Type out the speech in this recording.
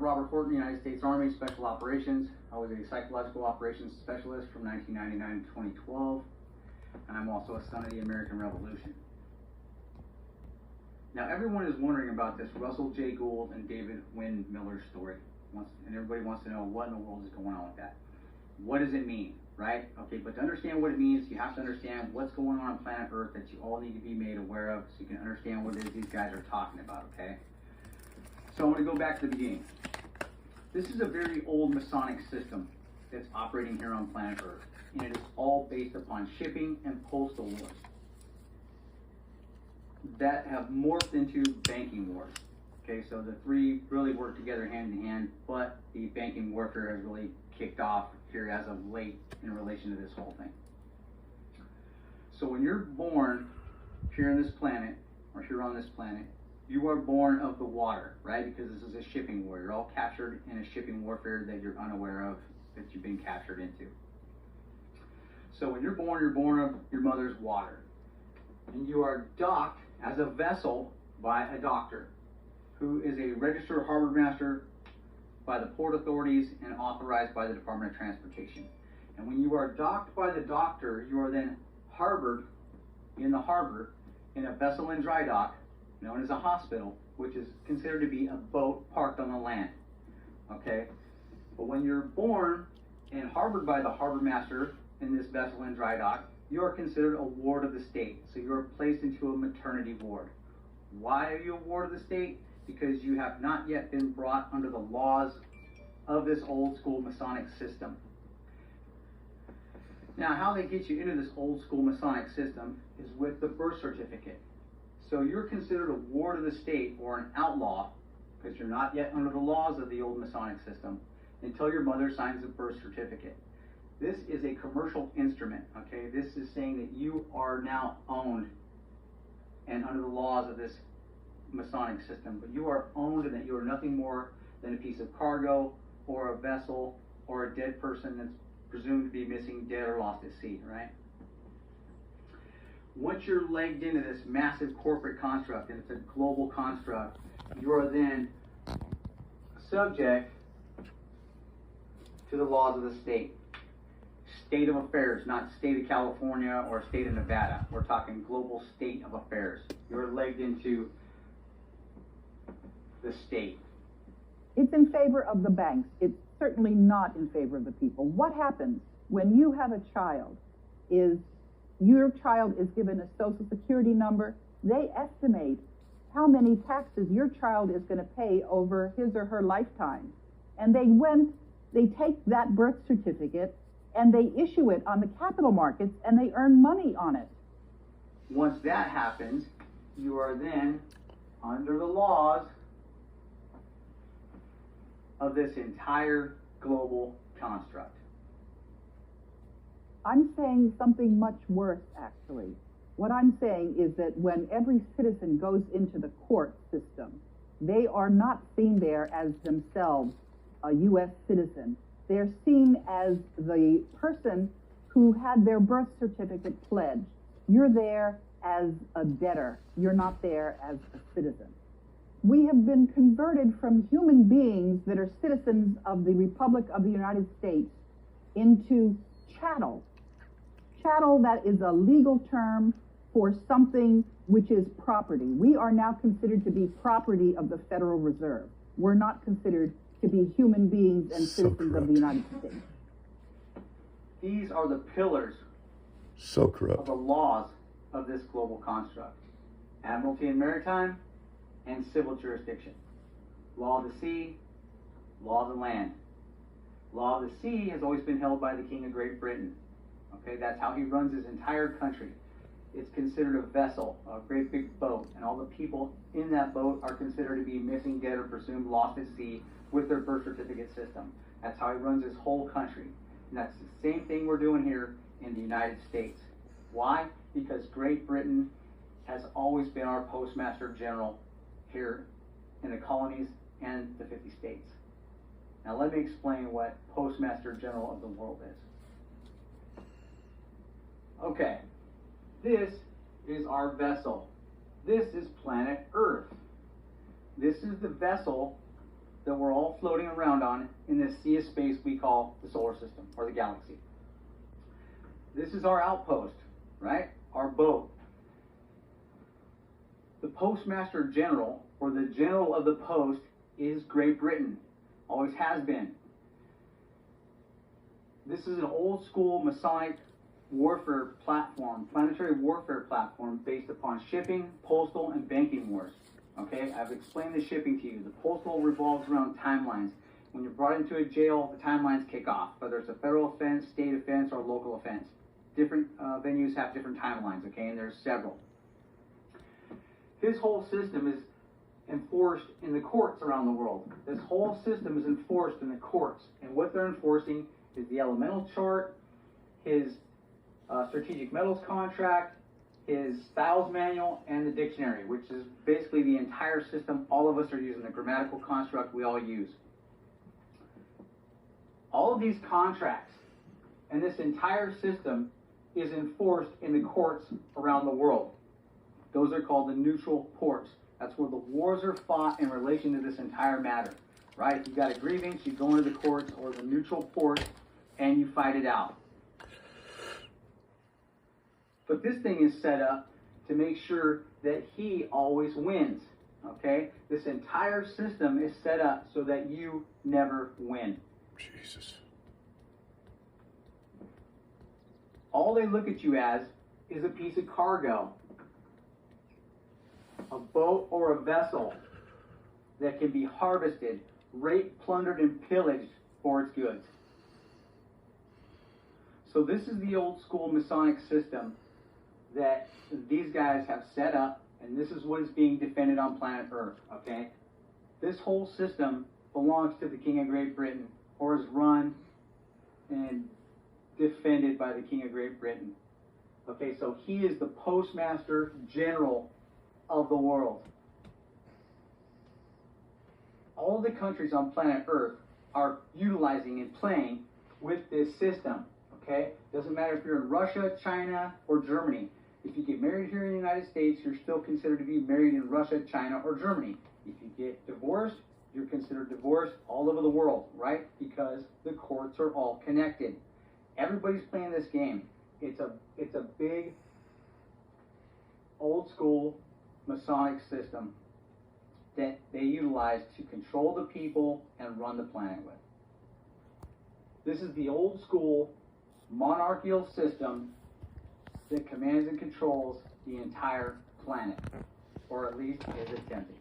Robert Horton, United States Army Special Operations. I was a psychological operations specialist from 1999 to 2012, and I'm also a son of the American Revolution. Now, everyone is wondering about this Russell J. Gould and David Wynn Miller story, and everybody wants to know what in the world is going on with that. What does it mean, right? Okay, but to understand what it means, you have to understand what's going on planet Earth that you all need to be made aware of so you can understand what it is these guys are talking about, okay? So I want to go back to the beginning. This is a very old Masonic system that's operating here on planet Earth, and it is all based upon shipping and postal wars that have morphed into banking wars. Okay, so the three really work together hand in hand, but the banking warfare has really kicked off here as of late in relation to this whole thing. So when you're born here on this planet, or here on this planet, you are born of the water, right? Because this is a shipping war. You're all captured in a shipping warfare that you're unaware of, that you've been captured into. So when you're born of your mother's water. And you are docked as a vessel by a doctor, who is a registered harbor master by the port authorities and authorized by the Department of Transportation. And when you are docked by the doctor, you are then harbored in the harbor in a vessel in dry dock, known as a hospital, which is considered to be a boat parked on the land. Okay? But when you're born and harbored by the harbor master in this vessel in dry dock, you are considered a ward of the state. So you are placed into a maternity ward. Why are you a ward of the state? Because you have not yet been brought under the laws of this old school Masonic system. Now, how they get you into this old school Masonic system is with the birth certificate. So you're considered a ward of the state or an outlaw because you're not yet under the laws of the old Masonic system until your mother signs a birth certificate. This is a commercial instrument, okay? This is saying that you are now owned and under the laws of this Masonic system, but you are owned and that you are nothing more than a piece of cargo or a vessel or a dead person that's presumed to be missing, dead, or lost at sea, right? Once you're legged into this massive corporate construct, and it's a global construct, you are then subject to the laws of the state. State of affairs, not state of California or state of Nevada. We're talking global state of affairs. You're legged into the state. It's in favor of the banks. It's certainly not in favor of the people. What happens when you have a child is your child is given a social security number. They estimate how many taxes your child is going to pay over his or her lifetime. And they take that birth certificate and they issue it on the capital markets and they earn money on it. Once that happens, you are then under the laws of this entire global construct. I'm saying something much worse, actually. What I'm saying is that when every citizen goes into the court system, they are not seen there as themselves a U.S. citizen. They're seen as the person who had their birth certificate pledged. You're there as a debtor. You're not there as a citizen. We have been converted from human beings that are citizens of the Republic of the United States into chattel. Chattel, that is a legal term for something which is property. We are now considered to be property of the Federal Reserve. We're not considered to be human beings and citizens of the United States. These are the pillars of the laws of this global construct. Admiralty and maritime, and civil jurisdiction. Law of the sea, law of the land. Law of the sea has always been held by the King of Great Britain. Okay, that's how he runs his entire country. It's considered a vessel, a great big boat, and all the people in that boat are considered to be missing, dead, or presumed lost at sea with their birth certificate system. That's how he runs his whole country. And that's the same thing we're doing here in the United States. Why? Because Great Britain has always been our Postmaster General here in the colonies and the 50 states. Now let me explain what Postmaster General of the world is. Okay, this is our vessel. This is planet Earth. This is the vessel that we're all floating around on in this sea of space we call the solar system or the galaxy. This is our outpost, right? Our boat. The Postmaster General, or the General of the Post, is Great Britain. Always has been. This is an old school Masonic warfare platform, planetary warfare platform based upon shipping, postal, and banking wars. Okay, I've explained the shipping to you. The postal revolves around timelines. When you're brought into a jail, the timelines kick off, whether it's a federal offense, state offense, or local offense. Different venues have different timelines, okay, and there's several. His whole system is enforced in the courts around the world. This whole system is enforced in the courts, and what they're enforcing is the elemental chart, his strategic metals contract, his styles manual, and the dictionary, which is basically the entire system all of us are using, the grammatical construct we all use. All of these contracts and this entire system is enforced in the courts around the world. Those are called the neutral ports. That's where the wars are fought in relation to this entire matter, right? If you've got a grievance, you go into the courts or the neutral port and you fight it out. But this thing is set up to make sure that he always wins, okay? This entire system is set up so that you never win. Jesus. All they look at you as is a piece of cargo, a boat or a vessel that can be harvested, raped, plundered, and pillaged for its goods. So this is the old school Masonic system that these guys have set up, and this is what is being defended on planet Earth, okay? This whole system belongs to the King of Great Britain, or is run and defended by the King of Great Britain. Okay, so he is the Postmaster General of the world. All the countries on planet Earth are utilizing and playing with this system, okay? Doesn't matter if you're in Russia, China, or Germany. If you get married here in the United States, you're still considered to be married in Russia, China, or Germany. If you get divorced, you're considered divorced all over the world, right? Because the courts are all connected. Everybody's playing this game. It's a big, old school Masonic system that they utilize to control the people and run the planet with. This is the old school monarchical system that commands and controls the entire planet, or at least is attempting.